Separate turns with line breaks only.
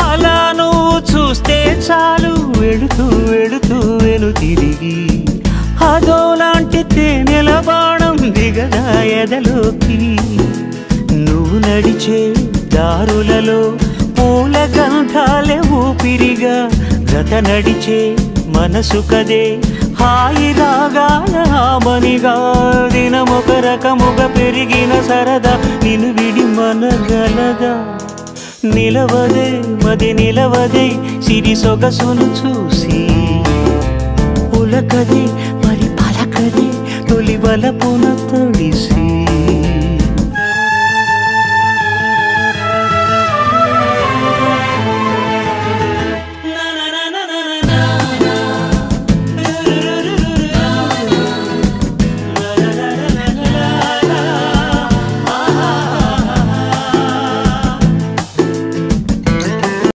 అలా నువ్వు చూస్తే చాలు వెళుతూ వెళుతూ వెను తిరిగి అదోలాంటి తేనెల బాణం దిగదా ఎదలోకి నువ్వు నడిచే దారులలో పూల గంధాలే ఊపిరిగా గత నడిచే మనసు కదే హాయి రాగాల హామనిగా దినమొక రకముగా పెరిగిన సరదా నిన్ను విడి మనగలదా నిలవదే మది నిలవదే సిరి సొగసును చూసి ఉలకదే మరి పలకదే తొలి వలపున తొడిసి